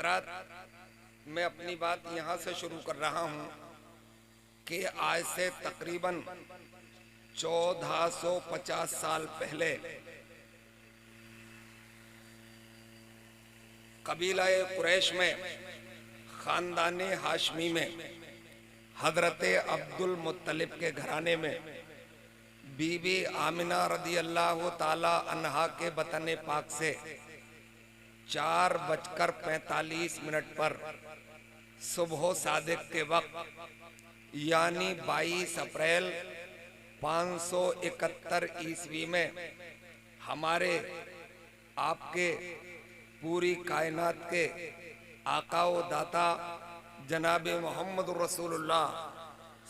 हजरात, मैं अपनी बात यहाँ से शुरू कर रहा हूँ कि आज से तकरीबन 1450 साल पहले कबीला कुरैश में खानदान हाशमी में हजरत अब्दुल मुत्तलिब के घराने में बीबी आमिना रदी अल्लाह ताला अन्हा के बतन पाक से 4:45 पर सुबह सादिक के वक्त यानी 22 अप्रैल 571 ईस्वी में हमारे आपके पूरी कायनात के आका व दाता जनाब मोहम्मद रसूलुल्लाह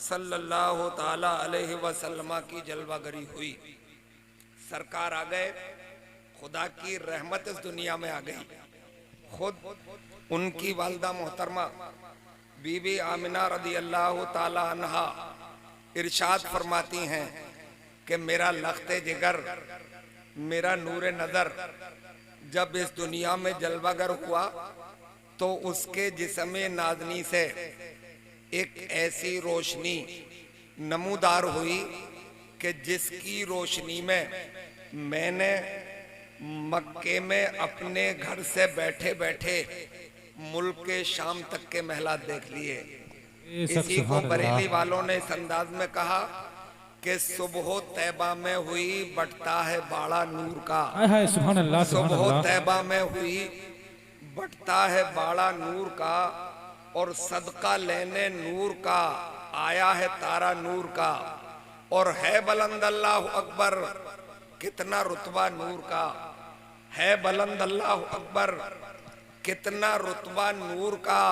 सल्लल्लाहु ताला अलैहि वसल्लम की जलवागरी हुई। सरकार आ गए, खुदा की रहमत इस दुनिया में आ गई। खुद उनकी वालदा मोहतरमा बीबी आमिना रदी अल्लाह ताला अन्हा इरशाद फरमाती हैं कि मेरा लख्ते जिगर, मेरा नूरे नज़र जब इस दुनिया में जलवागर हुआ तो उसके जिस्म नाज़नी से एक ऐसी रोशनी नमूदार हुई कि जिसकी रोशनी में मैंने मक्के में अपने घर से बैठे बैठे मुल्क के शाम तक के महलात देख लिए। इसी को बरेली वालों ने इस अंदाज में कहा कि सुबह तैबा में हुई बटता है बाड़ा नूर का। सुबह तैबा में हुई बटता है बाड़ा नूर का और सदका लेने नूर का आया है तारा नूर का। और है बुलंद अल्लाह अकबर, कितना रुतबा नूर का है। बुलंद अल्लाह अकबर, कितना रुतबा नूर का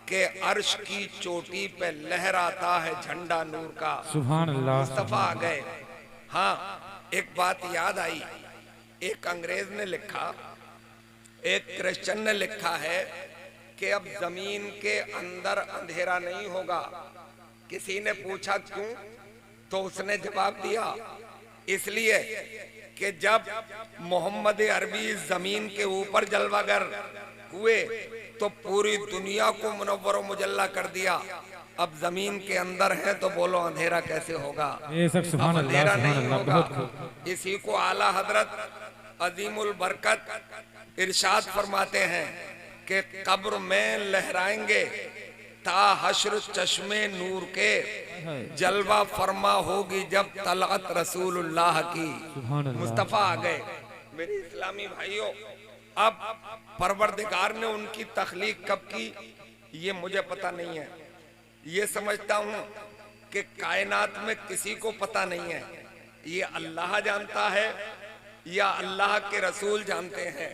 के अर्श की चोटी पे लहराता है झंडा नूर का। सुभान अल्लाह। मुस्तफा आ गए। हाँ, एक बात याद आई, एक अंग्रेज ने लिखा, एक क्रिश्चियन ने लिखा है कि अब जमीन के अंदर अंधेरा नहीं होगा। किसी ने पूछा क्यों, तो उसने जवाब दिया इसलिए कि जब मोहम्मद अरबी जमीन के ऊपर जलवागर हुए तो पूरी दुनिया को मुनव्वर मुजल्ला कर दिया। अब जमीन के अंदर है तो बोलो अंधेरा कैसे होगा? अब अंधेरा नहीं होगा। इसी को आला हजरत अजीमुल बरकत इरशाद फरमाते हैं कि कब्र में लहराएंगे ता हश्र चश्मे नूर के, जलवा फरमा होगी जब तलअत रसूलुल्लाह की। मुस्तफा आ गए। मेरे इस्लामी भाइयों, अब परवरदिगार ने उनकी तख्लीक कब की ये मुझे पता नहीं है। ये समझता हूँ कि कायनात में किसी को पता नहीं है। ये अल्लाह जानता है या अल्लाह के रसूल जानते हैं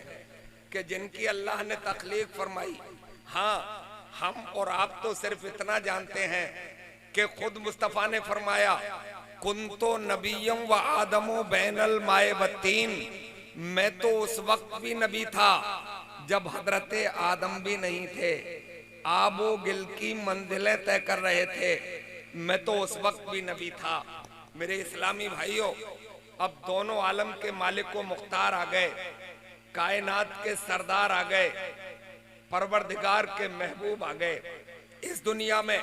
कि जिनकी अल्लाह ने तख्लीक फरमाई। हाँ, हम और आप तो सिर्फ इतना जानते हैं कि खुद मुस्तफा ने फरमाया कुंतो नबिय्यम व आदमो बैनल माए बत्तीन, मैं तो उस वक्त भी नबी था जब हजरत आदम भी नहीं थे, आबो गिल की मंजिलें तय कर रहे थे, मैं तो उस वक्त भी नबी था। मेरे इस्लामी भाइयों, अब दोनों आलम के मालिक व मुख्तार आ गए, कायनात के सरदार आ गए, परवरदिगार के महबूब आ गए इस दुनिया में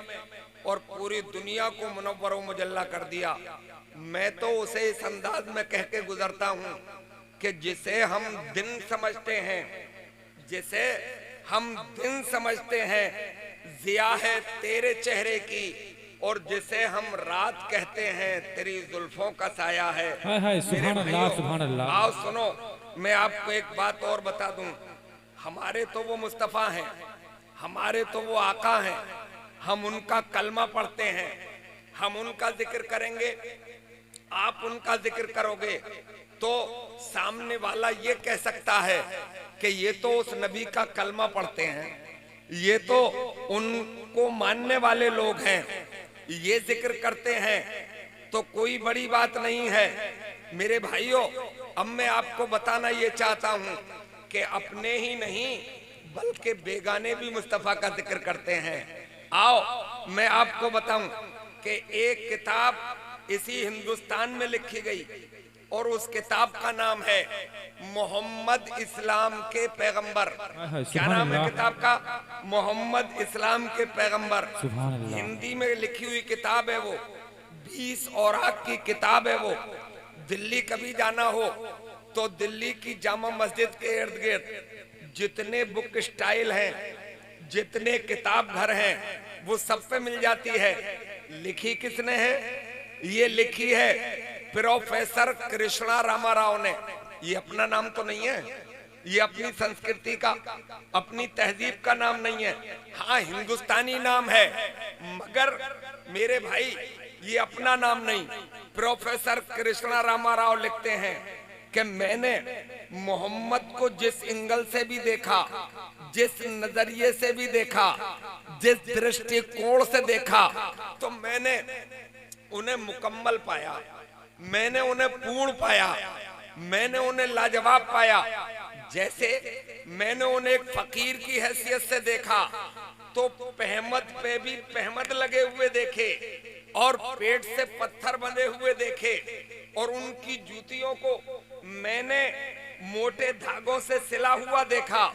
और पूरी दुनिया को मुनव्वर व मुजल्ला कर दिया। मैं तो उसे इस अंदाज में कह के गुजरता हूँ कि जिसे हम दिन समझते हैं, जिसे हम दिन समझते हैं जिया है तेरे चेहरे की, और जिसे हम रात कहते हैं तेरी जुल्फों का साया है। सुभान अल्लाह, सुभान अल्लाह। आओ सुनो, मैं आपको एक बात और बता दूं, हमारे तो वो मुस्तफा हैं, हमारे तो वो आका हैं, हम उनका कलमा पढ़ते हैं, हम उनका जिक्र करेंगे, आप उनका जिक्र करोगे तो सामने वाला ये कह सकता है कि ये तो उस नबी का कलमा पढ़ते हैं, ये तो उनको मानने वाले लोग हैं, ये जिक्र करते हैं, तो कोई बड़ी बात नहीं है। मेरे भाइयों, अब मैं आपको बताना ये चाहता हूं कि अपने ही नहीं बल्कि बेगाने भी मुस्तफा का जिक्र करते हैं। आओ मैं आपको बताऊं कि एक किताब इसी हिंदुस्तान में लिखी गई, और उस किताब का नाम है मोहम्मद इस्लाम के पैगंबर। क्या नाम है किताब का? मोहम्मद इस्लाम के पैगंबर। हिंदी में लिखी हुई किताब है वो, 20 औरात की किताब है वो। दिल्ली कभी जाना हो तो दिल्ली की जामा मस्जिद के इर्द गिर्द जितने बुक स्टाइल हैं, जितने किताब घर हैं, वो सब पे मिल जाती है। लिखी किसने है? ये लिखी है प्रोफेसर कृष्णा रामाराव ने। ये अपना नाम तो नहीं है, ये अपनी संस्कृति का, अपनी तहजीब का नाम नहीं है। हाँ, हिंदुस्तानी नाम है, मगर मेरे भाई ये अपना नाम नहीं। प्रोफेसर कृष्णा रामाराव लिखते हैं कि मैंने मोहम्मद को जिस एंगल से भी देखा, जिस नजरिए से भी देखा, जिस दृष्टिकोण से देखा, तो मैंने उन्हें मुकम्मल पाया, मैंने उन्हें पूर्ण पाया, मैंने उन्हें लाजवाब पाया। जैसे मैंने उन्हें एक फकीर की हैसियत से देखा तो पहमद पे भी पहमद लगे हुए देखे और पेट से पत्थर बंधे हुए देखे, और उनकी जूतियों को मैंने मोटे धागों से सिला हुआ देखा।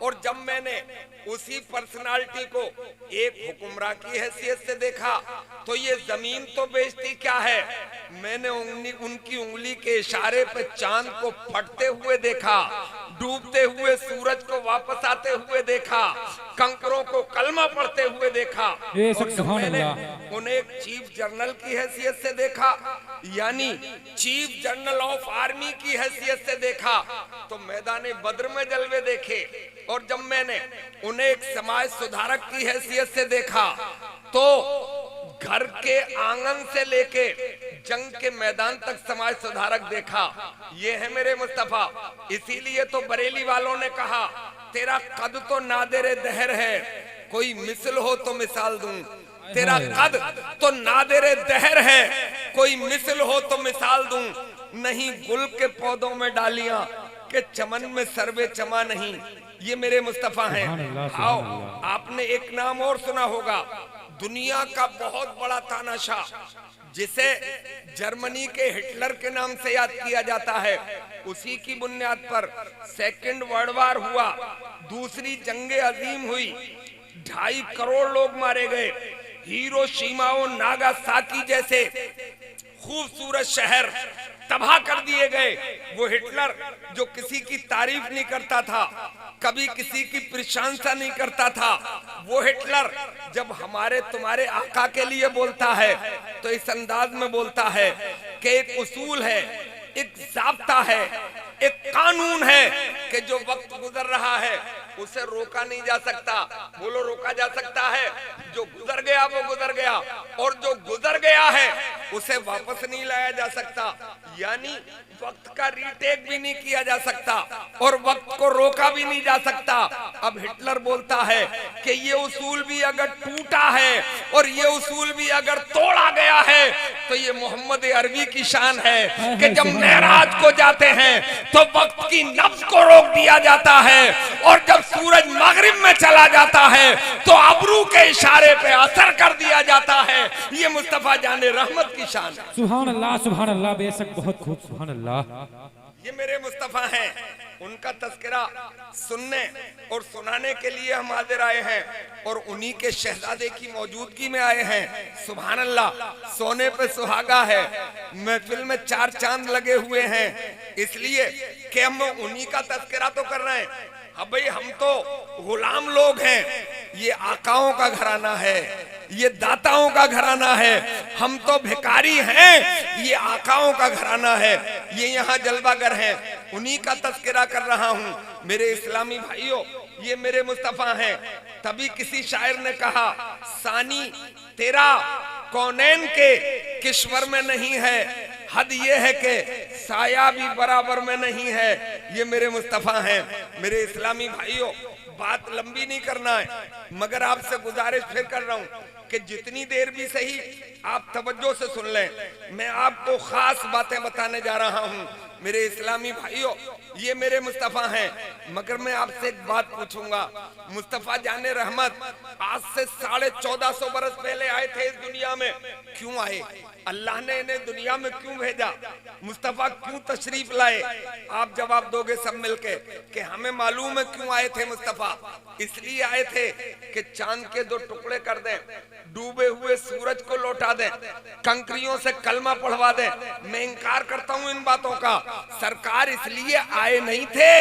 और जब मैंने उसी पर्सनालिटी को एक हुक्मरां की हैसियत से देखा तो ये जमीन तो बेचती क्या है, मैंने उनकी उंगली के इशारे पे चांद को फटते हुए देखा, डूबते हुए सूरज को वापस आते हुए देखा, कंकरों को कलमा पढ़ते हुए देखा। और मैंने उन्हें एक चीफ जनरल की हैसियत से देखा, यानी चीफ जनरल ऑफ आर्मी की हैसियत से देखा, तो मैदाने बद्र में जलवे देखे। और जब मैंने उन्हें एक समाज सुधारक की हैसियत से देखा तो घर के आंगन से लेके जंग के मैदान तक समाज सुधारक देखा। ये है मेरे मुस्तफा। इसीलिए तो बरेली वालों ने कहा तेरा कद तो नादिर दहर है, कोई मिसल हो तो मिसाल दूं। तेरा कद तो नादिर दहर है, कोई मिसल हो तो मिसाल दूं। नहीं गुल के पौधों में डालियां के चमन में सर्वे चमा नहीं। ये मेरे मुस्तफा हैं। आओ, आपने एक नाम और सुना होगा, दुनिया का बहुत बड़ा तानाशाह, जिसे जर्मनी के हिटलर के नाम से याद किया जाता है। उसी की बुनियाद पर सेकंड वर्ल्ड वार हुआ, दूसरी जंगे अजीम हुई, 2.5 करोड़ लोग मारे गए। हिरोशिमा और नागासाकी जैसे खूबसूरत शहर तबाह कर दिए गए। वो हिटलर जो किसी की तारीफ नहीं करता था, कभी किसी की प्रशंसा नहीं करता था, वो हिटलर जब हमारे तुम्हारे आका के लिए बोलता है तो इस अंदाज में बोलता है कि एक उसूल है, एक ज़ाब्ता है, एक कानून है कि जो वक्त गुजर रहा है उसे रोका नहीं जा सकता। बोलो, रोका जा सकता है? जो गुजर गया वो गुजर गया, और जो गुजर गया है उसे वापस नहीं लाया जा सकता। यानी वक्त का रीटेक भी नहीं किया जा सकता और वक्त को रोका भी नहीं जा सकता। अब हिटलर बोलता है कि ये उसूल भी अगर टूटा है और ये उसूल भी अगर तोड़ा गया है तो ये मोहम्मद अरबी की शान है कि जब मेराज को जाते हैं तो वक्त की नब्ज को रोक दिया जाता है, और जब सूरज मगरिब में चला जाता है तो अबरू के इशारे पे असर कर दिया जाता है। ये मुस्तफा जाने रहमत की शान है। सुभान अल्लाह, बेशक बहुत खूब, सुभान अल्लाह। ये मेरे मुस्तफा हैं, उनका तज़किरा सुनने और सुनाने के लिए हम हाजिर आए हैं, और उन्हीं के शहजादे की मौजूदगी में आए हैं। सुभान अल्लाह, सोने पे सुहागा है, महफिल में 4 चांद लगे हुए हैं, इसलिए कि हम उन्हीं का तज़किरा तो कर रहे हैं। अब भाई हम तो गुलाम लोग हैं, ये आकाओं का घराना है, ये दाताओं का घराना है। हम तो भिखारी हैं, ये आकाओं का घराना है, ये यहाँ जलवागर हैं, उन्हीं का तज़किरा कर रहा हूँ। मेरे इस्लामी भाइयों, ये मेरे मुस्तफा हैं। तभी किसी शायर ने कहा, सानी तेरा कौनैन के किश्वर में नहीं है, हद ये है कि साया भी बराबर में नहीं है। ये मेरे मुस्तफा हैं। मेरे इस्लामी भाइयों, बात लंबी नहीं करना है, मगर आपसे गुजारिश फिर कर रहा हूँ कि जितनी देर भी सही आप तवज्जो से सुन लें। मैं आपको खास बातें बताने जा रहा हूँ। मेरे इस्लामी भाइयों, ये मेरे मुस्तफा हैं। मगर मैं आपसे एक बात पूछूंगा, मुस्तफा जाने रहमत आज से 1450 बरस पहले आए थे इस दुनिया में, क्यों आए? अल्लाह ने इन्हें दुनिया में क्यों भेजा? मुस्तफा क्यों तशरीफ लाए? आप जवाब दोगे सब मिलके कि हमें मालूम है क्यों आए थे मुस्तफा। इसलिए आए थे कि चांद के 2 टुकड़े कर दें, डूबे हुए सूरज को लौटा दें, कंकरियों से कलमा पढ़वा दें। मैं इंकार करता हूं इन बातों का। सरकार इसलिए आए नहीं थे,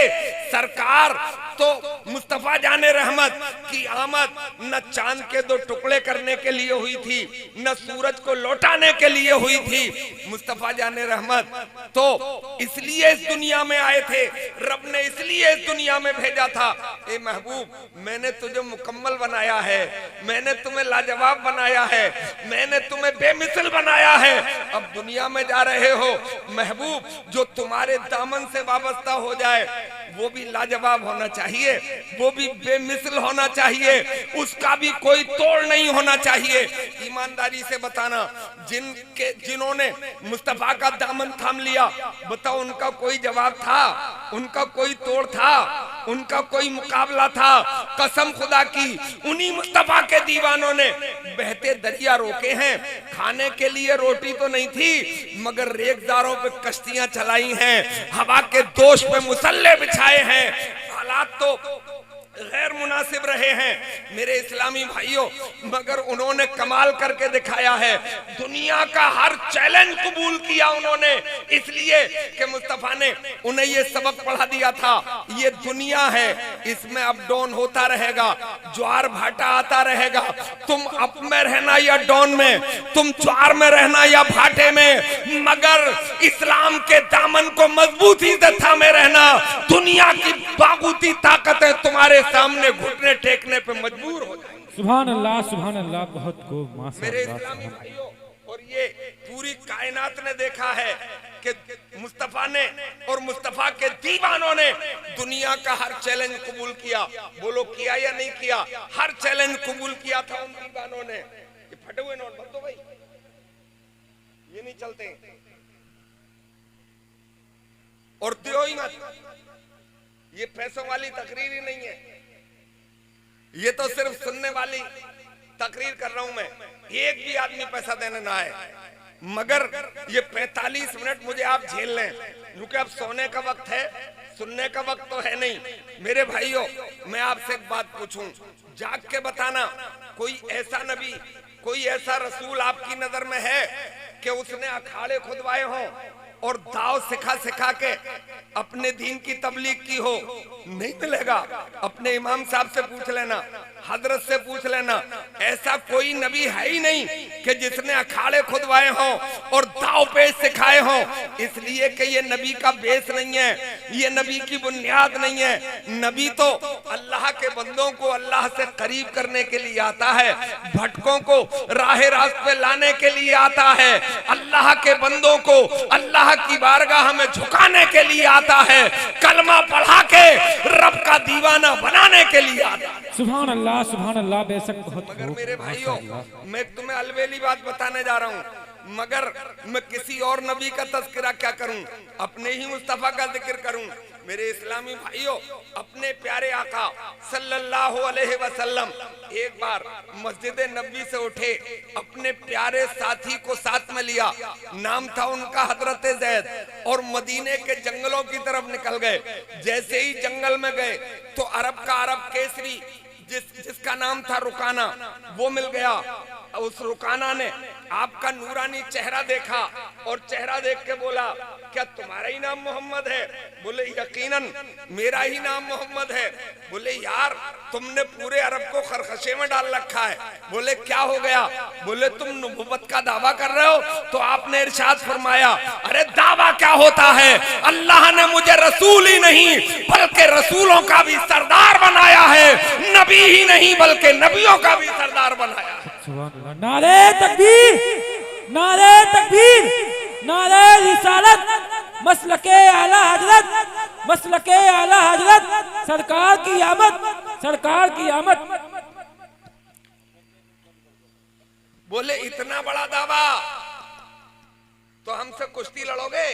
सरकार तो मुस्तफा जाने रहमत की आमद न चांद के 2 टुकड़े करने के लिए हुई थी, न सूरज को लौटाने के लिए हुई थी। मुस्तफा जाने रहमत तो इसलिए इस दुनिया में आए थे, रब ने इसलिए इस दुनिया में भेजा था। ए महबूब, मैंने तुझे मुकम्मल बनाया है, मैंने तुम्हें लाजवाब बनाया है, मैंने तुम्हें बेमिसल बनाया है। अब दुनिया में जा रहे हो महबूब, जो तुम्हारे दामन से वाबस्ता हो जाए वो भी लाजवाब होना चाहिए, वो भी बेमिसल होना चाहिए, उसका भी कोई तोड़ नहीं होना चाहिए। ईमानदारी से बताना, जिन्होंने मुस्तफा का दामन थाम लिया, बताओ उनका कोई जवाब था? उनका कोई तोड़ था? उनका कोई मुकाबला था? कसम खुदा की, उन्हीं मुस्तफा के दीवानों ने बहते दरिया रोके हैं। खाने के लिए रोटी तो नहीं थी, मगर रेगदारों पे कश्तियां चलाई हैं, हवा के दोष पे मुसल्ले बिछाए हैं। हालात तो गैर मुनासिब रहे हैं मेरे इस्लामी भाइयों, मगर उन्होंने कमाल करके दिखाया है। दुनिया का हर चैलेंज कबूल किया उन्होंने, इसलिए कि मुस्तफा ने उन्हें ये सबक पढ़ा दिया था, ये दुनिया है, इसमें अप डाउन होता रहेगा, ज्वार भाटा आता रहेगा। तुम अप में रहना या डाउन में, तुम ज्वार में रहना या भाटे में, मगर इस्लाम के दामन को मजबूती से थामे रहना। दुनिया की बागुती ताकतें तुम्हारे सामने घुटने टेकने पे मजबूर हो जाएंगे। सुभान अल्लाह, बहुत खूब, माशाअल्लाह। मेरे इस्लामी भाइयों, और ये पूरी कायनात ने देखा है कि मुस्तफा ने और मुस्तफा के दीवानों ने दुनिया का हर चैलेंज कबूल किया। बोलो किया या नहीं किया? हर चैलेंज कबूल किया था उन दीवानों ने। ये फटे हुए नोट मत दो भाई, ये नहीं चलते, और दियो ही मत। ये पैसों वाली तकरीर ही नहीं है, ये तो सिर्फ सुनने वाली तकरीर कर रहा हूं मैं। एक भी आदमी पैसा देने ना आए, मगर ये 45 मिनट मुझे आप झेल लें, क्योंकि अब सोने का वक्त है, सुनने का वक्त तो है नहीं। मेरे भाइयों, मैं आपसे एक बात पूछूं, जाग के बताना, कोई ऐसा नबी, कोई ऐसा रसूल आपकी नजर में है कि उसने अखाड़े खुदवाए हों और दाव सिखा सिखा के अपने दीन की तबलीग की हो? नहीं मिलेगा। अपने इमाम साहब से पूछ लेना, हजरत से पूछ लेना, ऐसा कोई नबी है ही नहीं कि जिसने अखाड़े खुदवाए हों और दाव पेश सिखाए हों। इसलिए कि ये नबी का बेस नहीं है, ये नबी की बुनियाद नहीं है। नबी तो अल्लाह के बंदों को अल्लाह से करीब करने के लिए आता है, भटकों को राह रास्त पे लाने के लिए आता है, अल्लाह के बंदों को अल्लाह की बारगाह में झुकाने के लिए आता है, कलमा पढ़ा के रब का दीवाना बनाने के लिए आता है। सुभान अल्लाह, बेशक बहुत। मगर मेरे भाइयों, मैं तुम्हें अलवेली बात बताने जा रहा हूँ, मगर मैं किसी और नबी का तज़किरा क्या करूं, अपने ही मुस्तफा का जिक्र करूं। मेरे इस्लामी भाइयों, अपने प्यारे आका सल्लल्लाहु अलैहि वसल्लम एक बार मस्जिद नबी से उठे, अपने प्यारे साथी को साथ में लिया, नाम था उनका हजरत जैद, और मदीने के जंगलों की तरफ निकल गए। जैसे ही जंगल में गए तो अरब का अरब केसरी जिसका नाम था रुकाना, वो मिल गया। उस रुकाना ने आपका नूरानी चेहरा देखा और चेहरा देख के बोला, क्या तुम्हारा ही नाम मोहम्मद है? बोले यकीनन मेरा ही नाम मोहम्मद है। बोले यार, तुमने पूरे अरब को खरखशे में डाल रखा है। बोले क्या हो गया? बोले तुम नबुव्वत का दावा कर रहे हो? तो आपने इरशाद फरमाया, अरे दावा क्या होता है, अल्लाह ने मुझे रसूल ही नहीं बल्कि रसूलों का भी सरदार बनाया है, नबी ही नहीं बल्कि नबियों का भी सरदार बनाया है। नारे तकबीर, नारे तकबीर, नारे रिसालत, मसलके आला हजरत, मसलके आला हजरत, सरकार की आमद, सरकार की आमद। बोले इतना बड़ा दावा, तो हमसे कुश्ती लड़ोगे?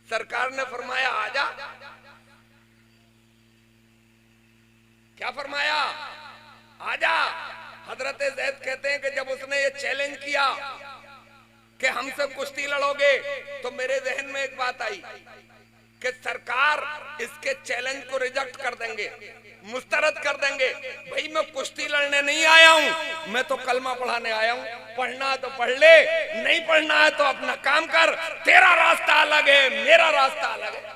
सरकार ने फरमाया आजा। क्या फरमाया? आजा। हजरत ज़ैद कहते हैं कि जब उसने ये चैलेंज किया कि हमसे कुश्ती लड़ोगे, तो मेरे जहन में एक बात आई कि सरकार इसके चैलेंज को रिजेक्ट कर देंगे, मुस्तरद कर देंगे। भाई मैं कुश्ती लड़ने नहीं आया हूं, मैं तो कलमा पढ़ाने आया हूं। पढ़ना है तो पढ़ ले, नहीं पढ़ना है तो अपना काम कर। तेरा रास्ता अलग है, मेरा रास्ता अलग है।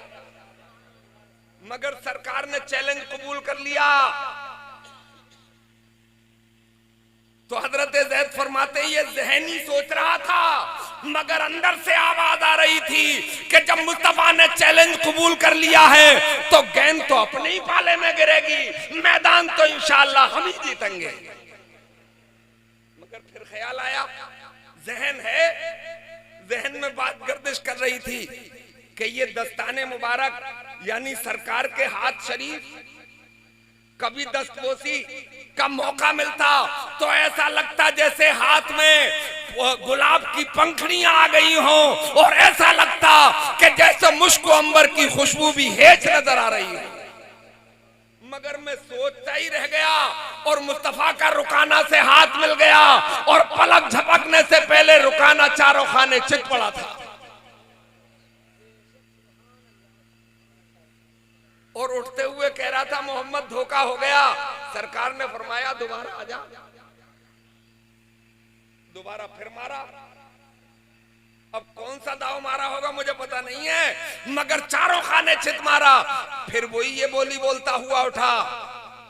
मगर सरकार ने चैलेंज कबूल कर लिया। तो हजरत ज़ैद फरमाते ये ज़हनी सोच रहा था, मगर अंदर से आवाज आ रही थी कि जब मुस्तफा ने चैलेंज कबूल कर लिया है तो गेंद तो अपने ही पाले में गिरेगी, मैदान तो इंशाअल्लाह हम ही जीतेंगे। मगर फिर ख्याल आया, जहन है, जहन में बात गर्दिश कर रही थी कि ये दस्ताने मुबारक यानी सरकार के हाथ शरीफ, कभी दस्तपोशी का मौका मिलता तो ऐसा लगता जैसे हाथ में गुलाब की पंखड़ियां आ गई हों, और ऐसा लगता कि जैसे मुश्को अंबर की खुशबू भी हेज नजर आ रही है। मगर मैं सोचता ही रह गया और मुस्तफा का रुकाना से हाथ मिल गया और पलक झपकने से पहले रुकाना चारों खाने चित पड़ा था। और उठते हुए कह रहा था मोहम्मद धोखा हो गया। सरकार ने फरमाया दोबारा आजा। दोबारा फिर मारा। अब कौन सा दाव मारा होगा मुझे पता नहीं है, मगर चारों खाने चित मारा। फिर वही ये बोली बोलता हुआ उठा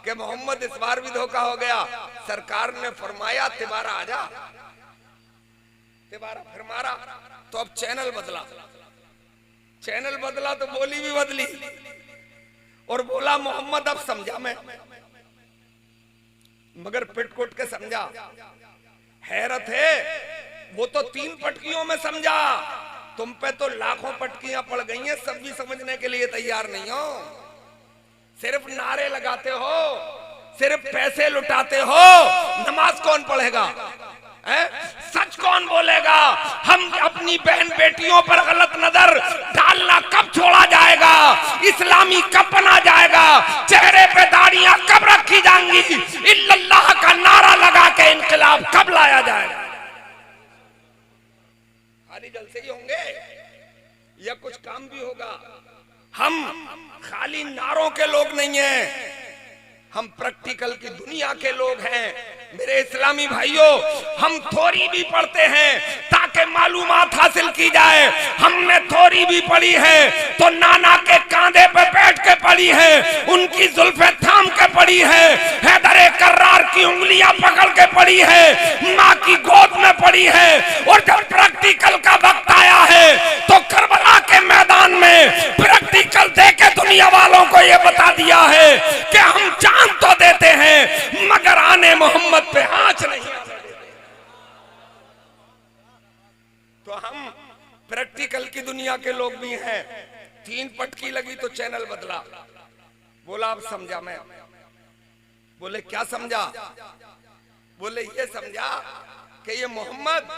कि मोहम्मद इस बार भी धोखा हो गया। सरकार ने फरमाया तिबारा आजा। तिबारा फिर मारा। तो अब चैनल बदला। चैनल बदला तो बोली भी बदली और बोला मोहम्मद अब समझा मैं, मगर पिटकुट के समझा। हैरत है, वो तो 3 पटकियों में समझा, तुम पे तो लाखों पटकियां पड़ गई हैं, सब भी समझने के लिए तैयार नहीं हो। सिर्फ नारे लगाते हो, सिर्फ पैसे लुटाते हो। नमाज कौन पढ़ेगा? सच कौन बोलेगा? हम अपनी बहन बेटियों पर गलत नजर डालना कब छोड़ा जाएगा? इस्लामी कब बना जाएगा? चेहरे पे दाढ़ियां कब रखी जाएंगी? इल्लल्लाह का नारा लगा के इनकलाब कब लाया जाएगा? खाली जलसे ही होंगे या कुछ काम भी होगा? हम खाली नारों के लोग नहीं हैं, हम प्रैक्टिकल की दुनिया के लोग हैं। मेरे इस्लामी भाइयों, हम थोड़ी भी पढ़ते हैं ताकि मालूमात हासिल की जाए। हमने थोड़ी भी पढ़ी है तो नाना के कांधे पे बैठ के पढ़ी है, उनकी जुल्फे थाम के पढ़ी है, हैदर कर्रार की उंगलियां पकड़ के पढ़ी है, माँ की गोद में पढ़ी है। और जब प्रैक्टिकल का वक्त आया है तो करबला के मैदान में प्रैक्टिकल दे के दुनिया वालों को यह बता दिया है कि हम जान तो देते हैं मगर आने मोहम्मद पे आंच नहीं आने देते। तो हम प्रैक्टिकल की दुनिया के लोग भी हैं। 3 पटकी लगी तो चैनल बदला। बोला अब समझा मैं। बोले क्या समझा? बोले ये समझा कि ये मोहम्मद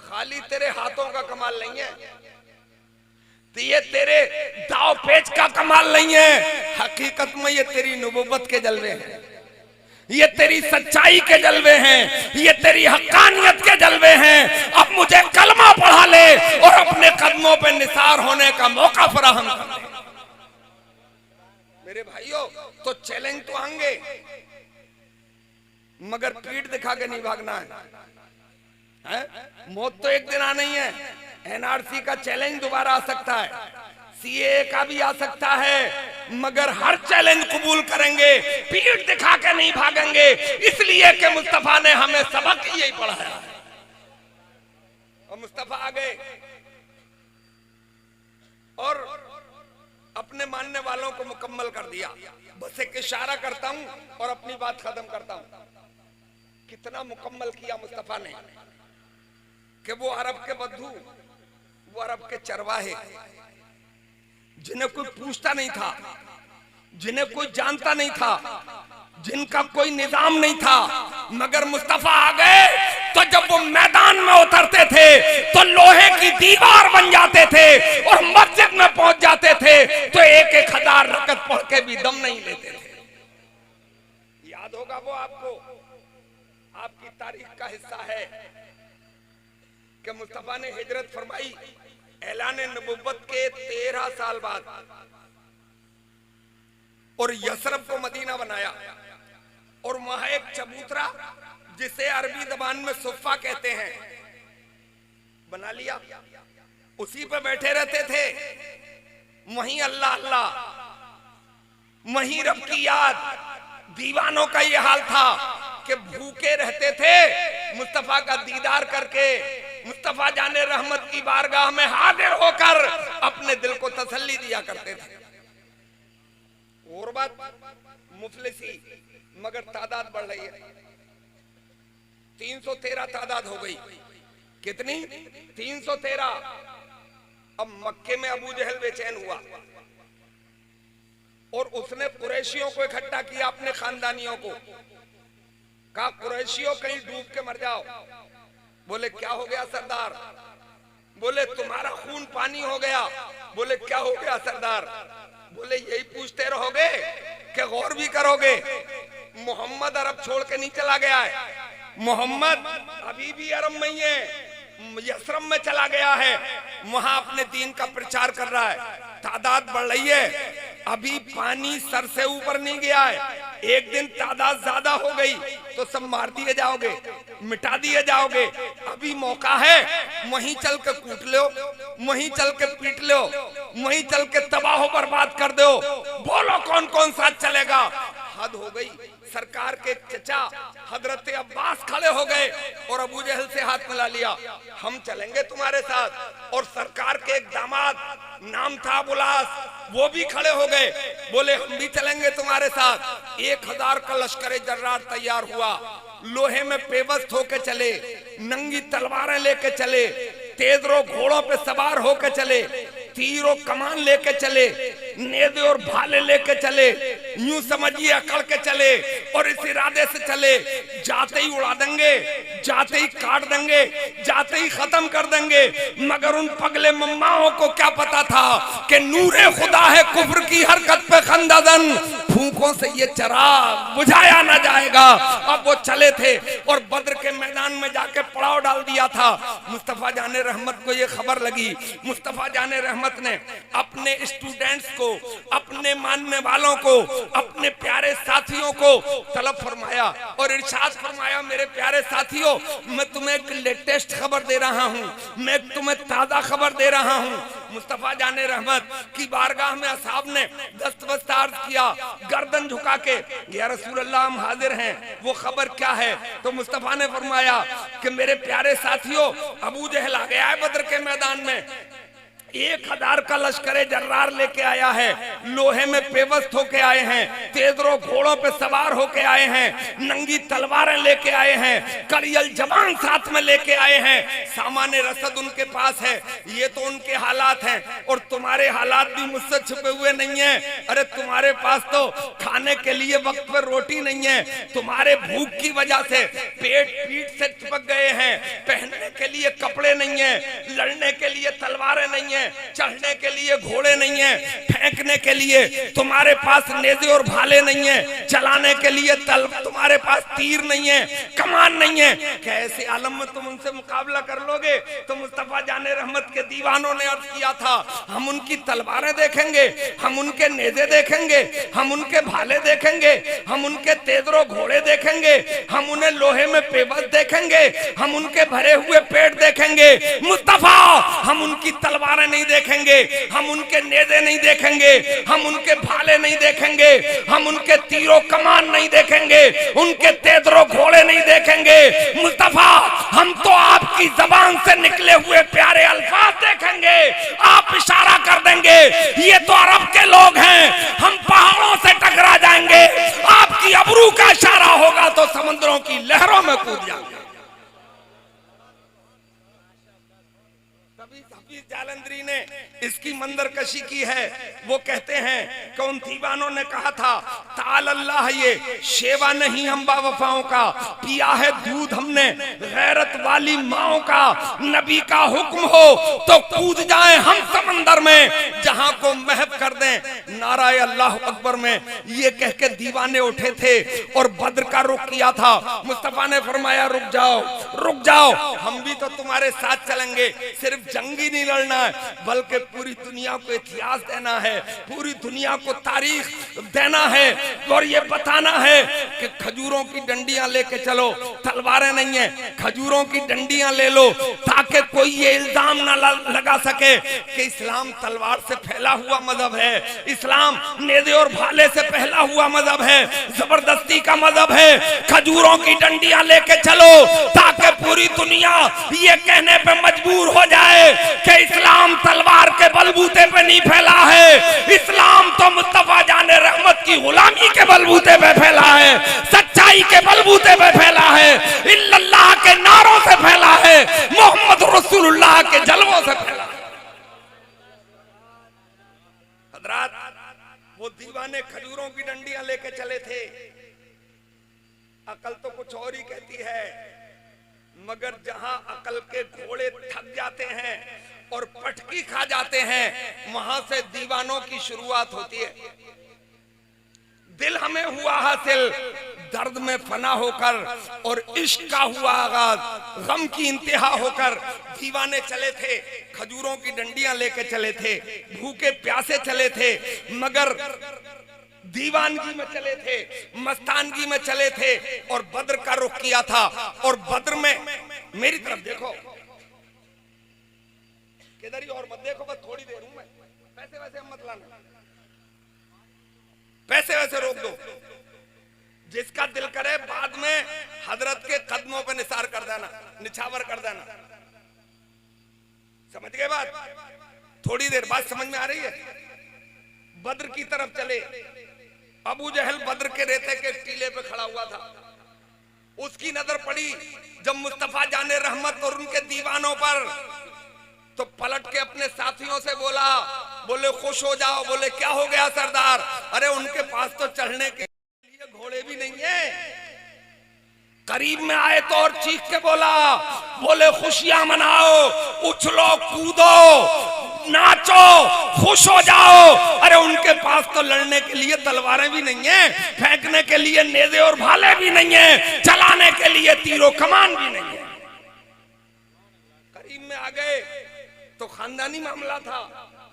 खाली तेरे हाथों का कमाल नहीं है, तो ये तेरे दाव पेच का कमाल नहीं है। हकीकत में ये तेरी नबूवत के जलवे हैं, ये तेरी सच्चाई के जलवे हैं, ये तेरी हक्कानियत के जलवे हैं। अब मुझे कलमा पढ़ा ले और अपने कदमों पे निसार होने का मौका फराहम कर दे। मेरे भाइयों, तो चैलेंज तो आएंगे मगर पीठ दिखा के नहीं भागना है। मौत तो एक दिन आना ही है। एनआरसी का चैलेंज दोबारा आ सकता है, सीए का भी आ सकता है, मगर हर चैलेंज कबूल करेंगे, पीठ दिखा के नहीं भागेंगे। इसलिए कि मुस्तफा ने हमें सबक यही पढ़ाया है। और मुस्तफा आ गए और अपने मानने वालों को मुकम्मल कर दिया। बस एक इशारा करता हूं और अपनी बात खत्म करता हूं। कितना मुकम्मल किया मुस्तफा ने कि वो अरब के बद्दू, वो अरब के चरवाहे, जिन्हें कोई पूछता नहीं था, जिन्हें कोई जानता नहीं था, जिनका कोई निजाम नहीं था, मगर मुस्तफा आ गए तो जब वो मैदान में उतरते थे तो लोहे की दीवार बन जाते थे और मस्जिद में पहुंच जाते थे तो 1,000 रकत पढ़ के भी दम नहीं लेते थे। याद होगा वो आपको, आपकी तारीख का हिस्सा है कि मुस्तफा ने हिजरत फरमाई ऐलान नबुव्वत के 13 साल बाद और यसरब को मदीना बनाया और वहां एक चबूतरा जिसे अरबी जबान में सुफ़ा कहते हैं बना लिया, उसी पे बैठे रहते थे। वहीं अल्लाह अल्लाह, वहीं रब की याद। दीवानों का ये हाल था कि भूखे रहते थे मुस्तफा का दीदार करके, मुस्तफा जाने रहमत की बारगाह में हाजिर होकर अपने दिल को तसल्ली दिया करते थे। और बात मुफलिसी, मगर तादाद बढ़ रही है। 313 तादाद हो गई। कितनी? 313। अब मक्के में अबू जहल बेचैन हुआ और उसने कुरैशियों को इकट्ठा किया, अपने खानदानियों को। कहा कुरैशियों कहीं डूब के मर जाओ। बोले क्या हो गया सरदार? बोले तुम्हारा खून पानी हो गया। बोले क्या हो गया सरदार? बोले यही पूछते रहोगे कि गौर भी करोगे? मोहम्मद अरब छोड़ के नहीं चला गया है, मोहम्मद अभी भी अरब में ही है, यसरब में चला गया है, वहां अपने दीन का प्रचार कर रहा है। तादाद बढ़ रही है, अभी पानी सर से ऊपर नहीं गया है। एक दिन तादाद ज्यादा हो गई तो सब मार दिए जाओगे, मिटा दिए जाओगे। अभी मौका है, वहीं चल के कूट लो, वहीं चल के पीट लो, वहीं चल के तबाह बर्बाद कर दो। बोलो कौन कौन साथ चलेगा? हद हो गई। सरकार के चचा हजरत अब्बास खड़े हो गए और अबू जहल से हाथ मिला लिया, हम चलेंगे तुम्हारे साथ। और सरकार के एक दामाद, नाम था बुलास, वो भी खड़े हो गए, बोले हम भी चलेंगे तुम्हारे साथ। 1,000 का लश्कर जर्रार तैयार हुआ, लोहे में पेवस्त होके चले, नंगी तलवारें लेके चले, तेजरो घोड़ों पे सवार होके चले, तीरों कमान लेके चले, नेज़े और भाले लेके चले, यूं समझिए अकड़ के चले और इस इरादे से चले जाते ही उड़ा देंगे, जाते ही काट देंगे, जाते ही खत्म कर देंगे। मगर उन पगले मम्माओं को क्या पता था कि नूरे खुदा है कुफ्र की हरकत पे खंदादन, फूंकों से ये चराग बुझाया ना जाएगा। अब वो चले थे और बद्र के मैदान में जाके पड़ाव डाल दिया था। मुस्तफा जाने रहमत को ये खबर लगी। मुस्तफा जाने रहमत ने अपने स्टूडेंट्स को, अपने मानने वालों को, अपने प्यारे साथियों को तलब फरमाया और इरशाद फरमाया, मेरे प्यारे साथियों, मैं तुम्हें एक लेटेस्ट खबर दे रहा हूँ, मैं तुम्हें ताज़ा खबर दे रहा हूँ। मुस्तफा जाने रहमत की बारगाह में असहाब ने दस्तबस्त अर्ज किया, गर्दन झुका के, या रसूल अल्लाह हम हाजिर हैं, वो खबर क्या है? तो मुस्तफा ने फरमाया कि मेरे प्यारे साथियों, अबू जहल आ गया है बद्र के मैदान में, 1,000 का लश्कर जर्रार लेके आया है, लोहे में पेवस्त होके आए हैं, तेजरो घोड़ों पे सवार होके आए हैं, नंगी तलवारें लेके आए हैं, करियल जवान साथ में लेके आए हैं, सामान्य रसद उनके पास है। ये तो उनके हालात हैं और तुम्हारे हालात भी मुझसे छुपे हुए नहीं है। अरे तुम्हारे पास तो खाने के लिए वक्त पर रोटी नहीं है, तुम्हारे भूख की वजह से पेट पीठ से चिपक गए हैं, पहनने के लिए कपड़े नहीं है, लड़ने के लिए तलवारें नहीं है, चढ़ने के लिए घोड़े नहीं है, फेंकने के लिए तुम्हारे पास नेज़े और भाले नहीं है, चलाने के लिए तुम्हारे पास तीर नहीं है, कमान नहीं है। कैसे आलम में तुम उनसे मुकाबला कर लोगे? तो मुस्तफा जाने रहमत के दीवानों ने अर्ज किया था, हम उनकी तलवारें देखेंगे, हम उनके नेज़े देखेंगे, हम उनके भाले देखेंगे, हम उनके तेजरो घोड़े देखेंगे, हम उन्हें लोहे में पेवस्त देखेंगे, हम उनके भरे हुए पेट देखेंगे। मुस्तफा, हम उनकी तलवारें नहीं देखेंगे, हम उनके नेज़े नहीं देखेंगे, हम उनके भाले नहीं देखेंगे, हम उनके तीरों कमान नहीं देखेंगे, उनके तेजरो घोड़े नहीं देखेंगे। मुस्तफा, हम तो आपकी जबान से निकले हुए प्यारे अल्फाज देखेंगे। आप इशारा कर देंगे ये तो अरब के लोग हैं, हम पहाड़ों से टकरा जाएंगे। आपकी अबरू का इशारा होगा तो समुद्रों की लहरों में कूद जाएंगे। तभी हफीज जालंधरी ने इसकी मंदरकशी की है। वो कहते हैं कि उन दीवानों ने कहा था ताल अल्लाह, ये शेवा नहीं हम बावफाओं का, पिया है दूध हमने गैरत वाली माओं का। नबी का हुक्म हो तो कूद जाएं हम समंदर में, जहां को महव कर दें नाराए अल्लाह अकबर में। ये कह के दीवाने उठे थे और बद्र का रुख किया था। मुस्तफा ने फरमाया रुक जाओ, रुक जाओ, हम भी तो तुम्हारे साथ चलेंगे। सिर्फ जंग ही नहीं लड़ना है, बल्कि पूरी दुनिया को इतिहास देना है, पूरी दुनिया को तारीख देना है और ये बताना है कि खजूरों की डंडियां लेके चलो, तलवारें नहीं है, खजूरों की डंडियां ले लो, ताकि कोई ये इल्जाम ना लगा सके कि इस्लाम तलवार से फैला हुआ मजहब है, इस्लाम नेज़े और भाले से फैला हुआ मजहब है, जबरदस्ती का मजहब है। खजूरों की डंडियां लेके चलो ताकि पूरी दुनिया ये कहने पे मजबूर हो जाए कि इस्लाम तलवार के बलबूते पे नहीं फैला है, इस्लाम तो मुस्तफा जाने रहमत की गुलामी के बलबूते पे फैला है, सच्चाई के बलबूते पे फैला है, इल्लल्लाह के नारों से फैला है, मोहम्मद रसूलुल्लाह के जलवों से फैला है। हजरात, वो दीवाने खजूरों की डंडियां लेके चले थे। अकल तो कुछ और ही कहती है, मगर जहां अकल के घोड़े थक जाते हैं और पटकी खा जाते हैं, वहां से दीवानों की शुरुआत होती है। दिल हमें हुआ हासिल दर्द में फना होकर और इश्क का हुआ आगाज गम की इंतहा होकर। दीवाने चले थे, खजूरों की डंडियां लेके चले थे, भूखे प्यासे चले थे, मगर दीवानगी में चले थे, मस्तानगी में चले थे और बद्र का रुख किया था। और बद्र में मेरी तरफ देखो, किधर ही और मत देखो, बस थोड़ी देर हूं मैं, पैसे वैसे मत लाना, पैसे वैसे रोक दो। जिसका दिल करे बाद में हजरत के कदमों पे निसार कर देना, निछावर कर देना। समझ गए बात? थोड़ी देर बात समझ में आ रही है? बद्र की तरफ चले। अबू जहल बद्र के रेते के टीले पे खड़ा हुआ था। उसकी नजर पड़ी जब मुस्तफा जाने रहमत और उनके दीवानों पर, तो पलट के अपने साथियों से बोला, बोले खुश हो जाओ। बोले क्या हो गया सरदार? अरे उनके पास तो चढ़ने के लिए घोड़े भी नहीं है। करीब में आए तो और चीख के बोला, बोले खुशियां मनाओ, उछलो कूदो, नाचो, खुश हो जाओ। अरे उनके पास तो लड़ने के लिए तलवारें भी नहीं है, फेंकने के लिए नेज़े और भाले भी नहीं है, चलाने के लिए तीरों कमान भी नहीं है। करीब में आ गए तो खानदानी मामला था,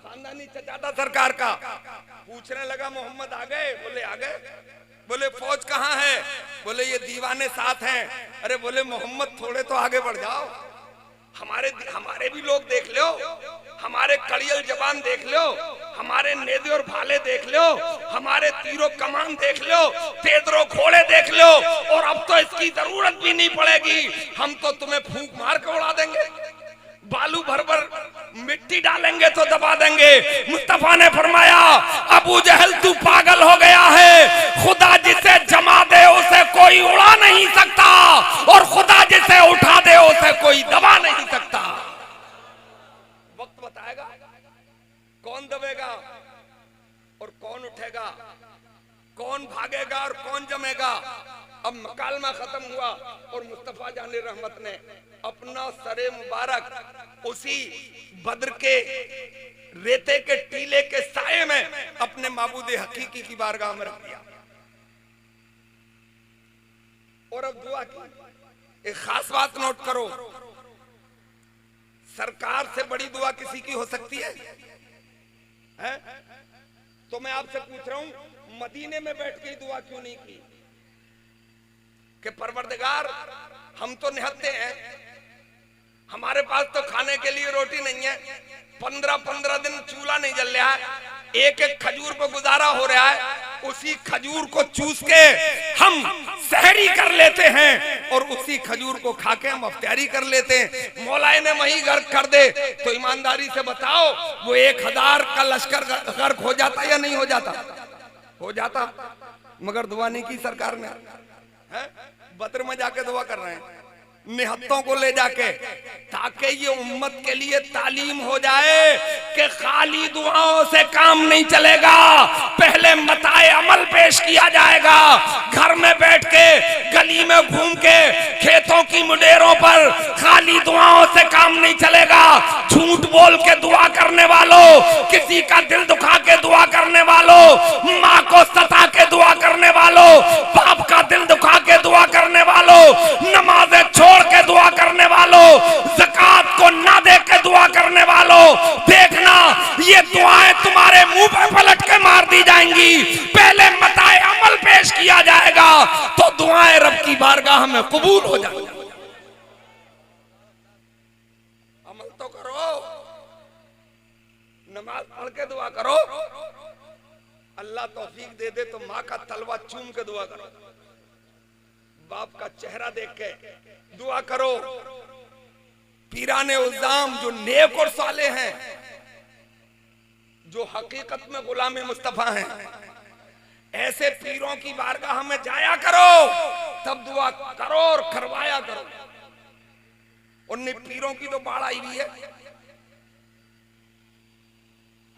खानदानी चचा था सरकार का। पूछने लगा मोहम्मद आ गए? बोले आ गए। बोले फौज कहाँ है? बोले ये दीवाने साथ हैं। अरे बोले मोहम्मद थोड़े तो आगे बढ़ जाओ, हमारे भी लोग देख लो, हमारे कड़ियल जवान देख लो, हमारे नेज़े और भाले देख लो, हमारे तीरों कमान देख लो, तेजरो घोड़े देख लो। और अब तो इसकी जरूरत भी नहीं पड़ेगी, हम तो तुम्हें फूंक मार के उड़ा देंगे, बालू भर भर मिट्टी डालेंगे तो दबा देंगे। मुस्तफा ने फरमाया अबू जहल तू पागल हो गया है, खुदा जिसे जमा दे उसे कोई उड़ा नहीं सकता और खुदा जिसे उठा दे उसे कोई दबा नहीं सकता। वक्त बताएगा कौन दबेगा और कौन उठेगा, कौन भागेगा और कौन जमेगा। अब मकालमा खत्म हुआ और मुस्तफा जाने रहमत ने अपना सरे मुबारक उसी बद्र के रेते के टीले के साये में अपने माबूद हकीकी की बारगाह में रख दिया और अब दुआ की। एक खास बात नोट करो, सरकार से बड़ी दुआ किसी की हो सकती है? तो मैं आपसे पूछ रहा हूं, मदीने में बैठ के दुआ क्यों नहीं की कि परवरदिगार हम तो निहत्ते हैं, हमारे पास तो खाने के लिए रोटी नहीं है, 15-15 दिन चूल्हा नहीं जल रहा है, एक एक खजूर पर गुजारा हो रहा है, उसी खजूर को चूस के हम सहरी कर लेते हैं और उसी खजूर को खा के हम अफ्तारी कर लेते हैं। मौलाए ने वही गर्क कर दे तो ईमानदारी से बताओ वो 1000 का लश्कर गर्क हो जाता या नहीं हो जाता? हो जाता, मगर दुआ नहीं की सरकार ने। बद्र में जाके दुआ कर रहे हैं, निहत्तों को ले जाके, ताकि ये उम्मत के लिए तालीम हो जाए कि खाली दुआओं से काम नहीं चलेगा, पहले मताए अमल पेश किया जाएगा। घर में बैठ के, गली में घूम के, खेतों की मुडेरों पर खाली दुआओं से काम नहीं चलेगा। झूठ बोल के दुआ करने वालों, किसी का दिल दुखा के दुआ करने वालों, माँ को सता के दुआ करने वालों, बाप का दिल दुखा के दुआ करने वालों, नमाजें छोड़ के दुआ करने वालों, ज़कात को ना दे के दुआ करने वालों, देखना ये दुआएं तुम्हारे मुंह पे पलट के मार दी जाएंगी। पहले मताए अमल पेश किया जाएगा तो दुआएं रब की बारगाह में कबूल हो जाएंगी। अमल तो करो, नमाज पढ़ के दुआ करो। अल्लाह तौफीक दे दे तो माँ का तलवा चूम के दुआ करो, बाप का चेहरा देख के दुआ करो। पीराने उज़्ज़ाम जो नेक और साले हैं, जो हकीकत में गुलामे मुस्तफा हैं, ऐसे पीरों की बारगाह में जाया करो, तब दुआ करो और करवाया करो। उन पीरों की तो बाढ़ आई हुई है,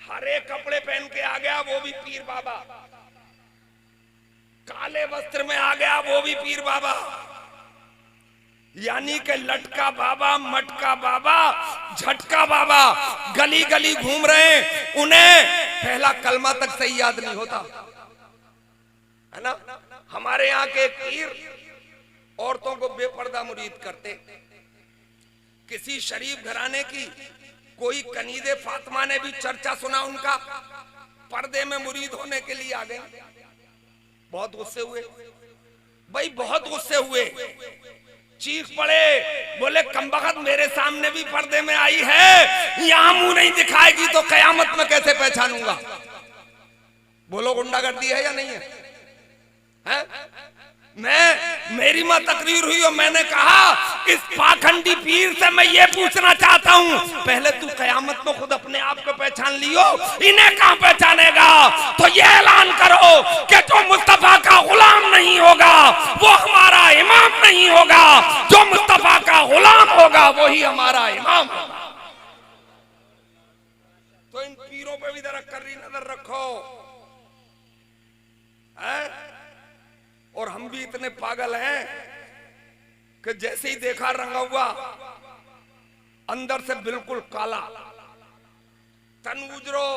हरे कपड़े पहन के आ गया वो भी पीर बाबा, काले वस्त्र में आ गया वो भी पीर बाबा, यानी कि लटका बाबा, मटका बाबा, झटका बाबा गली गली घूम रहे हैं। उन्हें पहला कलमा तक सही याद नहीं होता है ना। हमारे यहाँ के पीर औरतों को बेपर्दा मुरीद करते। किसी शरीफ घराने की कोई कनीदे फातिमा ने भी चर्चा सुना उनका, पर्दे में मुरीद होने के लिए आ गए। बहुत गुस्से हुए भाई, बहुत गुस्से हुए, चीख पड़े, बोले कमबख्त मेरे सामने भी पर्दे में आई है, यहां मुंह नहीं दिखाएगी तो कयामत में कैसे पहचानूंगा। बोलो गुंडागर्दी है या नहीं है, है? मेरी मां तकरीर हुई और मैंने कहा इस पाखंडी पीर से मैं ये पूछना चाहता हूं, पहले तू कयामत में खुद अपने आप को पहचान लियो, इन्हें कहां पहचानेगा। तो ये ऐलान करो कि जो मुस्तफा का गुलाम नहीं होगा वो हमारा इमाम नहीं होगा, जो मुस्तफा का गुलाम होगा वही हमारा इमाम होगा। तो इन पीरों पे भी जरा कड़ी नजर रखो, है? और हम भी इतने पागल हैं कि जैसे ही देखा रंगा हुआ, अंदर से बिल्कुल काला, तन उजरो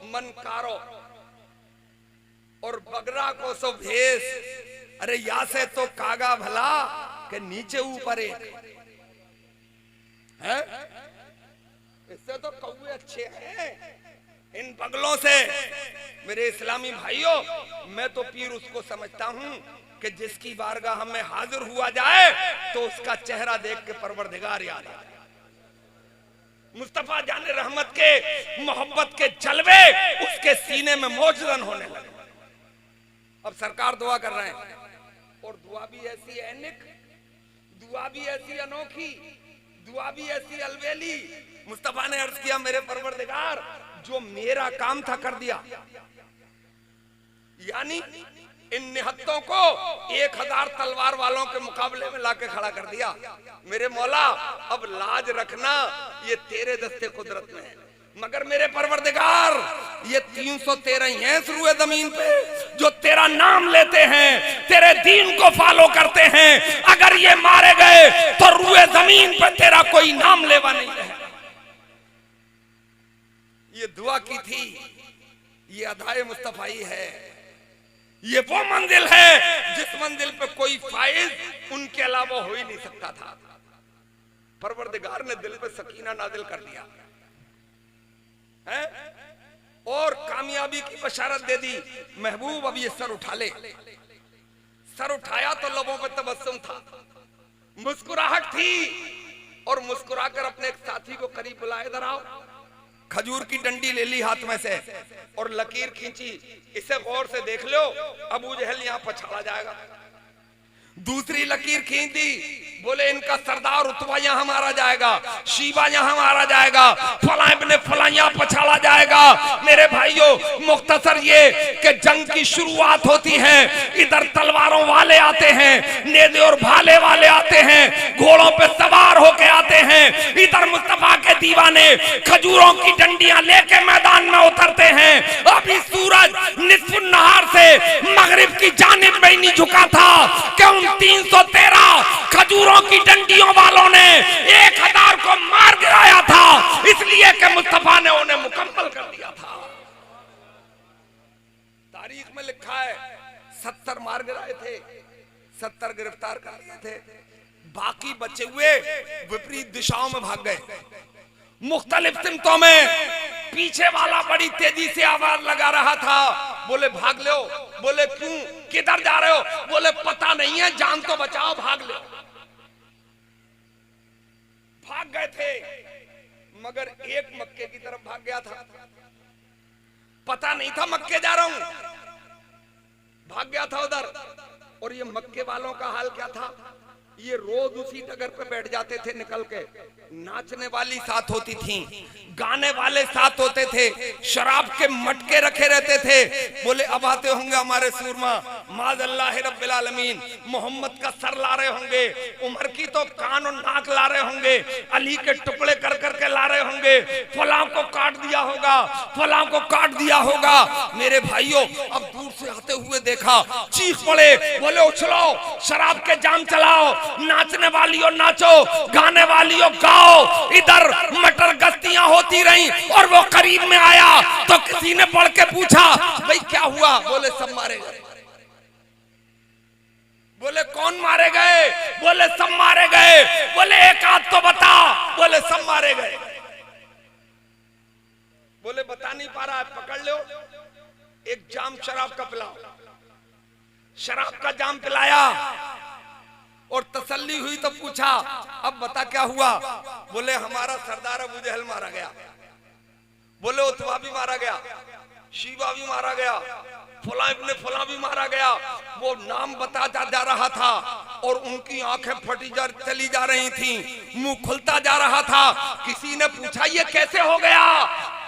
मन कारो, और बगरा को सो भेस, अरे या से तो कागा भला के नीचे ऊपर है, इससे तो कौवे अच्छे हैं। इन बगलों से मेरे इस्लामी भाइयों, मैं तो पीर उसको समझता हूं कि जिसकी बारगाह में हाजिर हुआ जाए तो उसका चेहरा देख के परवरदिगार याद आ जाए। मुस्तफा जाने रहमत के मोहब्बत के जलवे उसके सीने में मौजूदन होने लगे। अब सरकार दुआ कर रहे हैं, और दुआ भी ऐसी ऐनिक, दुआ भी ऐसी अनोखी, दुआ भी ऐसी अलबेली। मुस्तफा ने अर्ज किया, मेरे परवरदिगार जो मेरा काम था कर दिया, यानी इन निहत्तों को 1000 तलवार वालों के मुकाबले में लाके खड़ा कर दिया। मेरे मौला अब लाज रखना ये तेरे दस्ते कुदरत में है, मगर मेरे परवरदिगार ये 313 ही हैं रुए जमीन पे जो तेरा नाम लेते हैं, तेरे दीन को फॉलो करते हैं। अगर ये मारे गए तो रुए जमीन पे तेरा कोई नाम लेवा नहीं है। ये दुआ की थी, ये अदाए मुस्तफाई है, ये वो मंजिल है जिस मंजिल पे कोई फाइज उनके अलावा हो ही नहीं सकता था। परवरदिगार ने दिल पे सकीना नाजिल कर दिया है और कामयाबी की बशारत दे दी। महबूब अब ये सर उठा ले। सर उठाया तो लोगों पे तबस्सुम था, मुस्कुराहट थी, और मुस्कुराकर अपने एक साथी को करीब बुलाए, इधर आओ। खजूर की डंडी ले ली हाथ में से और लकीर खींची, इसे गौर से देख लो, अबू जहल यहाँ पछाड़ा जाएगा। दूसरी लकीर खींच दी, बोले इनका सरदार रुतबा यहाँ मारा जाएगा, शीबा यहाँ मारा जाएगा, फला इब्ने फला यहाँ पछाड़ा जाएगा। मेरे भाइयों, मुख्तसर ये कि जंग की शुरुआत होती है, इधर तलवारों वाले आते हैं, नेज़े और भाले वाले आते हैं, घोड़ों पे सवार होके आते हैं। इधर मुस्तफा के दीवाने खजूरों की डंडियां लेके मैदान में उतरते हैं। अभी सूरज निस्फ नहार से मगरिब की जानिब में नहीं झुका था कि उन 313 खजूरों की डंडियों वालों ने 1000 को मार गिराया था, इसलिए कि मुस्तफा ने उन्हें मुकम्मल कर दिया था। तारीख में लिखा है 70 मार गिराए थे, 70 गिरफ्तार कर लिए थे, बाकी बचे हुए विपरीत दिशाओं में भाग गए। मुख्तलिफ सिमतों में पीछे वाला बड़ी तेजी से आवाज लगा रहा था, बोले भाग लो। बोले क्यों, किधर जा रहे हो? बोले पता नहीं है, जान तो बचाओ, भाग लो। भाग गए थे, मगर एक मक्के की तरफ भाग गया था, पता नहीं था मक्के जा रहा हूं, भाग गया था उधर। और ये मक्के वालों का हाल क्या था, ये रोज उसी डगर पे बैठ जाते थे निकल के। नाचने वाली साथ होती थी, गाने वाले साथ होते थे, शराब के मटके रखे रहते थे। बोले अब आते होंगे हमारे सूरमा, माज़अल्लाह रब्बिल आलमीन, मोहम्मद का सर ला रहे होंगे, उमर की तो कान और नाक ला रहे होंगे, अली के टुकड़े कर करके ला रहे होंगे, फलां को काट दिया होगा, फलां को काट दिया होगा। मेरे भाइयों, अब दूर से आते हुए देखा, चीख पड़े, बोले उछलो, शराब के जाम चलाओ, नाचने वालियों नाचो, गाने वालियों गाओ। इधर मटर गश्तियां होती रही और वो करीब में आया तो किसी ने पढ़ के पूछा, भाई क्या हुआ? बोले सब मारे गए। बोले कौन मारे गए? बोले सब मारे गए। बोले एक आध तो बता। बोले सब मारे गए। बोले बता नहीं पा रहा है, पकड़ लो, एक जाम शराब का पिलाओ। शराब का जाम पिलाया और तसल्ली हुई तो पूछा, अब बता क्या हुआ? बोले हमारा सरदार अबू जहल मारा गया। बोले उतबा भी मारा गया, शीबा भी मारा गया, फला इब्ने फला भी मारा गया। वो नाम बताता जा रहा था और उनकी आंखें फटी चली जा रही थी, मुंह खुलता जा रहा था। किसी ने पूछा ये कैसे हो गया?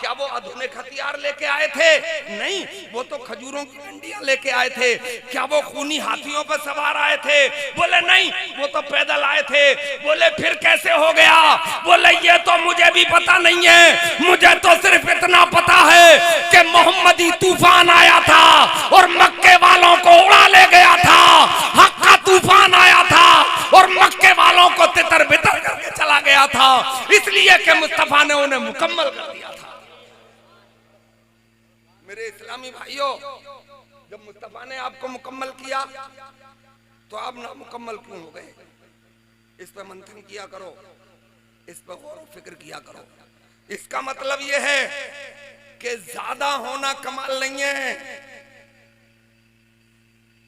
क्या वो आधुनिक हथियार लेके आए थे? नहीं, वो तो खजूरों की डंडियां लेके आए थे। क्या वो खूनी हाथियों पर सवार आए थे? बोले नहीं, वो तो पैदल आए थे। बोले फिर कैसे हो गया? बोले ये तो मुझे भी पता नहीं है, मुझे तो सिर्फ इतना पता है कि मोहम्मदी तूफान आया था और मक्के वालों को उड़ा ले गया था। हक का तूफान आया था और मक्के वालों को तितर बितर करके चला गया था, इसलिए कि मुस्तफा ने उन्हें मुकम्मल कर दिया था। मेरे इस्लामी भाइयों, जब मुस्तफा ने आपको मुकम्मल किया तो आप ना मुकम्मल क्यों हो गए? इस पर मंथन किया करो, इस पर गौर व फिक्र किया करो। इसका मतलब यह है कि ज्यादा होना कमाल नहीं है।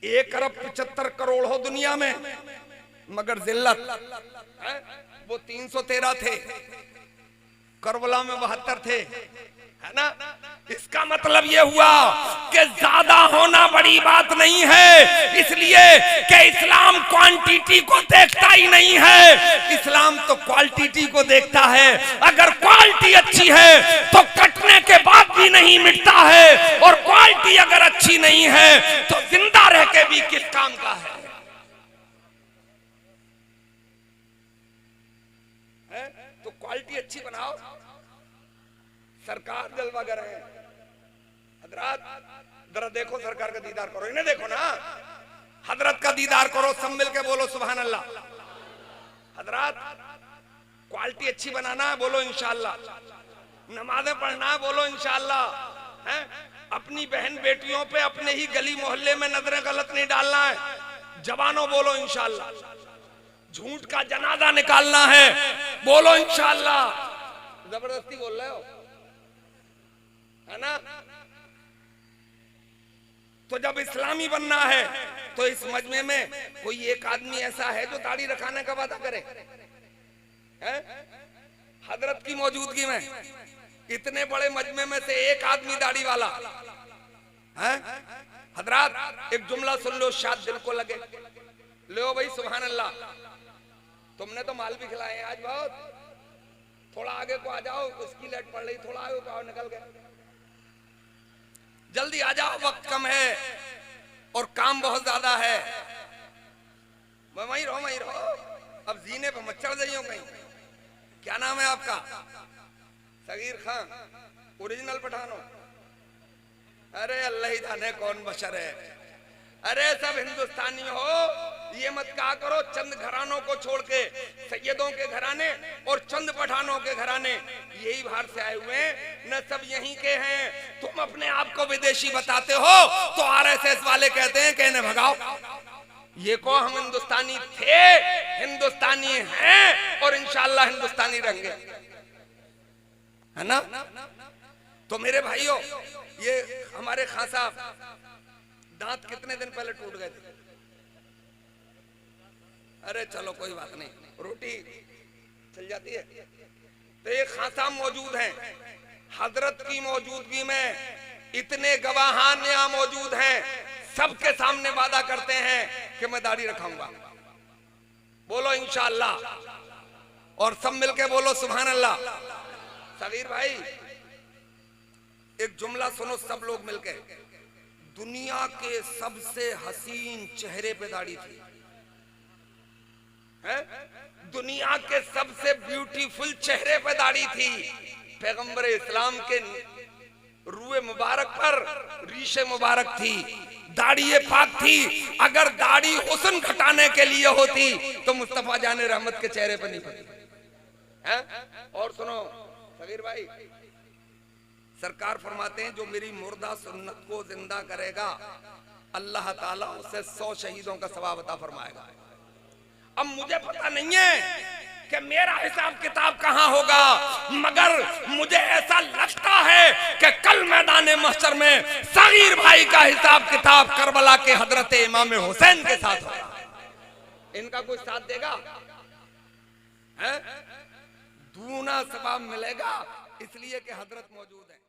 1 अरब 75 करोड़ हो दुनिया में, मगर जिल्लत है वो 313 थे, करबला में 72 थे, है ना? इसका मतलब यह हुआ कि ज्यादा होना बड़ी बात नहीं है, इसलिए कि इस्लाम क्वांटिटी को देखता ही नहीं है, इस्लाम तो क्वालिटी को देखता है। अगर क्वालिटी अच्छी है तो कटने के बाद भी नहीं मिटता है, और क्वालिटी अगर अच्छी नहीं है तो जिंदा रह के भी किस काम का है? तो क्वालिटी अच्छी बनाओ। सरकार जलवागर है, हजरत जरा देखो, सरकार का दीदार करो, इन्हें देखो ना, हजरत का दीदार करो, सब मिल के बोलो सुभान अल्लाह। हजरत क्वालिटी अच्छी बनाना है, बोलो इंशाअल्लाह। नमाजें पढ़ना है, बोलो इंशाअल्लाह। हैं, अपनी बहन बेटियों पे अपने ही गली मोहल्ले में नजरें गलत नहीं डालना है, जवानों बोलो इंशाअल्लाह। झूठ का जनाजा निकालना है, बोलो इंशाअल्लाह। जबरदस्ती बोल रहे हो, है ना? तो जब इस्लामी बनना है तो इस मजमे में कोई एक आदमी ऐसा है जो दाढ़ी रखाने का वादा करे? हजरत की मौजूदगी में इतने बड़े मजमे में से एक आदमी दाढ़ी वाला है? हजरत एक जुमला सुन लो, शायद दिल को लगे। लो भाई सुभान अल्लाह, तुमने तो माल भी खिलाए हैं आज बहुत। थोड़ा आगे को आ जाओ, उसकी लाइट पड़ रही, थोड़ा आगे को आओ, निकल गए, जल्दी आ जाओ, वक्त कम है और काम बहुत ज्यादा है। वहीं रहो, वहीं रहो, अब जीने पर मत चढ़ जाइयो कहीं। क्या नाम है आपका? सगीर खान, ओरिजिनल पठानो? अरे अल्लाह ही जाने कौन बशर है। अरे सब हिंदुस्तानी हो, ये मत कहा करो चंद घरानों को छोड़ के, सैयदों के घराने और चंद पठानों के घराने यही बाहर से आए हुए हैं, न सब यहीं के हैं। तुम अपने आप को विदेशी बताते हो तो आरएसएस वाले कहते हैं कि इन्हें भगाओ। ये को हम हिंदुस्तानी थे, हिंदुस्तानी हैं और इंशाअल्लाह हिंदुस्तानी रहेंगे, है ना? तो मेरे भाइयों, ये हमारे खान साहब दांत कितने दिन पहले टूट गए थे। अरे चलो कोई बात नहीं, रोटी चल जाती है। तो ये खान साहब मौजूद हैं, हजरत की मौजूदगी में इतने गवाहान यहाँ मौजूद हैं, सबके सामने वादा करते हैं कि मैं दाढ़ी रखाऊंगा। बोलो इंशाअल्लाह, और सब मिलके बोलो सुभान अल्लाह। सगीर भाई एक जुमला सुनो सब लोग मिलके। दुनिया के सबसे हसीन चेहरे पे दाढ़ी थी, है? दुनिया के सबसे ब्यूटीफुल चेहरे पे दाढ़ी थी। पैगंबर इस्लाम के रूए मुबारक पर रीशे मुबारक थी, दाढ़ी पाक थी। अगर दाढ़ी हुस्न घटाने के लिए होती तो मुस्तफा जाने रहमत के चेहरे पे नहीं पड़ती, है? और सुनो सगीर भाई, सरकार फरमाते हैं जो मेरी मुर्दा सुन्नत को जिंदा करेगा अल्लाह ताला उसे 100 शहीदों का सवाब अता फरमाएगा। अब मुझे पता नहीं है कि मेरा हिसाब किताब कहां होगा, मगर मुझे ऐसा लगता है कि कल मैदान महशर में सगीर भाई का हिसाब किताब करबला के हजरत इमाम हुसैन के साथ होगा। इनका कोई साथ देगा, है? दूना सवाब मिलेगा, इसलिए कि हजरत मौजूद है।